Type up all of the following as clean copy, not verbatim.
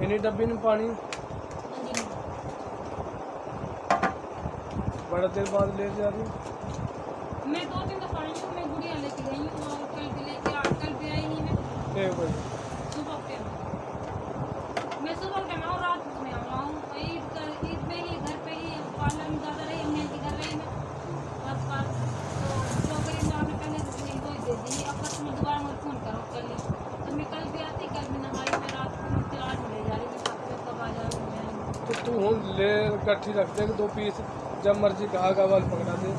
इन्हीं डब्बी में पानी बड़ा देर बाद ले जा रही हूँ। मैं 2-3 दफा आई हूँ, मैं गुड़िया लेके गई हूँ और कल भी लेके कल भी आई नहीं मैं 1 बजे। सुबह के मैं सुबह के मैं रात में आऊँ ईद में ही घर पे ही पार्लर में ज़्यादा रही अम्मी के घर रही मैं बस तो जो करी मैं आपने पहले दो ही दे दी अब बस मैं दोबारा मुझे फ़ोन करो कल तो मैं कल भी आती कल भी नहाई मैं रात को मुझे आज ले जा रही मैं कब आ जा रही मैं तो तू हूँ ले इकट्ठी रख दे 2 पीस, जब मर्जी कहा का वाल पकड़ा दे।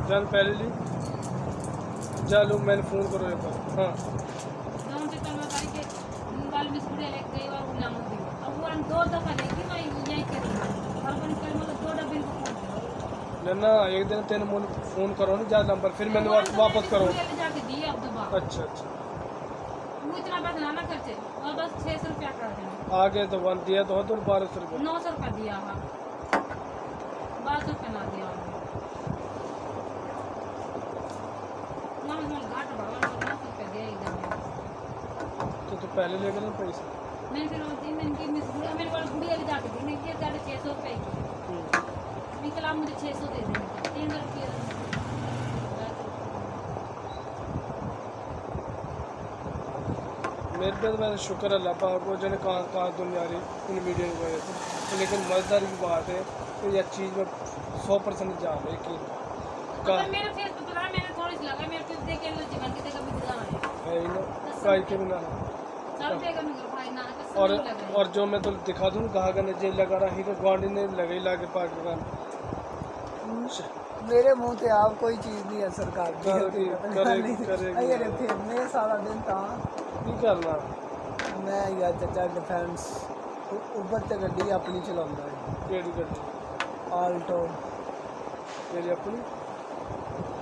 चल पहले ली चलो मैंने फ़ोन करो एक बार। हाँ ना एक दिन तेन मुझे फ़ोन करो ना जा नंबर फिर मैंने वापस करो। अच्छा आगे तो 1 दिया तो 1200 रुपये 900 रुपया दिया 1200 रुपया ना दिया घाट भगवान 900 रुपया दिया एकदम तो पहले ले गए ना पैसे। मैं फिर होती मैं इनकी मिस गुड़िया मेरे पास गुड़िया भी जाके दी मैं 650 रुपये की निकला मुझे 600 दे देंगे 300 रुपये मेरे पे तो मैंने शुक्र अल्लाह पाक को जने कहाँ दुनिया रही इन वीडियो की वजह से। लेकिन मज़ेदार की बात है कि यह चीज़ में 100% जान है कि मेरे फेस पे तो मैंने थोड़ी सी लगा मेरे फेस देख के जीवन के देखा भी दिखा है ही ना काई के बिना सब देखा मैं भाई ना और जो मैं तो दिखा दूँ कहा का जेल लगा रहा ही तो गांडी ने लगे लाके पाकिस्तान मेरे मुंह से आप कोई चीज़ नहीं है सरकार की करेगी फिर मैं सारा दिन था की करना मैं यार चाचा डिफेंस ऊपर ते गड्डी अपनी चलाਉਂਦਾ है केड़ी गड्डी आल्टो मेरी अपनी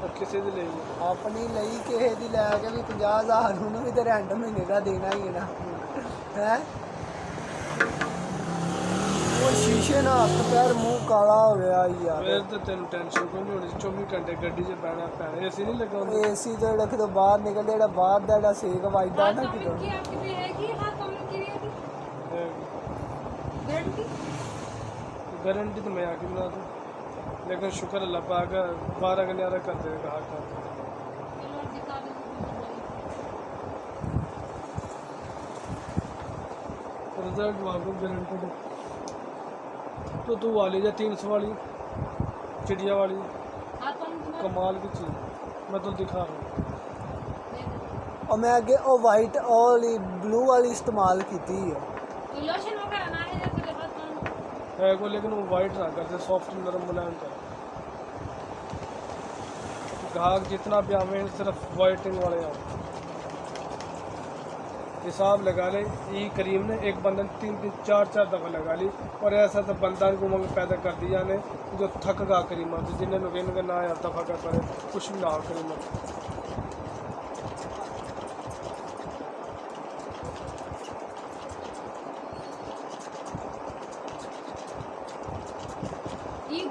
और किसी दी ਲਈ अपनी ਲਈ ਕਿਸੇ ਦੀ ਲੈ ਕੇ ਵੀ 50000 ਉਹਨੂੰ ਵੀ ਤੇ ਰੈਂਟ ਮਹੀਨੇ ਦਾ ਦੇਣਾ ਹੀ ਹੈ ਨਾ ਹੈ ਉਹ शीशे ਨਾਲ ਹੱਥ ਪੈਰ ਮੂੰਹ ਕਾਲਾ ਹੋ ਗਿਆ ਯਾਰ फिर तो तेन टेंशन कोई नहीं होनी 24 घंटे गड्डी 'ਚ ਪੈਣਾ एसी नहीं लगा ਹੁੰਦਾ ਏਸੀ ਤੋਂ ਜਿਹੜਾ ਕਿਤੇ ਬਾਹਰ ਨਿਕਲਦੇ ਜਿਹੜਾ ਬਾਹਰ ਦਾ ਜਿਹੜਾ ਸੇਕ ਵੱਜਦਾ ਨਾ ਕਿਤੇ गारंटी तो मैं आके बना दूँ लेकिन शुक्र अल्लाह पाक 12 का न्यारा कर देगा कहा कर रिजल्ट वालों गारंटी तो तू वाली या 300 वाली चिड़िया वाली कमाल की चीज़ मैं तो दिखा रहा हूँ। और मैं आगे वो वाइट वाली ब्लू वाली इस्तेमाल की थी है को लेकिन वो वाइट ना करते सॉफ्ट नरम मुलायम कर ग्राहक जितना भी हमें सिर्फ वाइटिंग वाले आओ हिसाब लगा ले ई करीम ने एक बंदन 3-4 दफ़ा लगा ली और ऐसा तो बंदा को उमंग पैदा कर दिया ने जो थक गा करीमा तो जिन्हें लोग इनका ना यार दफ़ा कर पड़े कुछ भी ना हो करीमा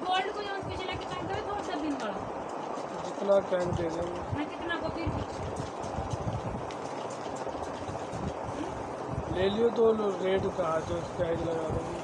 गोल्ड को जो पिछले कितना दे थोड़ा सा दिन वाला जितना टाइम दे देंगे मैं कितना को फिर ले लियो तो रेट कहा जो प्राइस लगा देंगे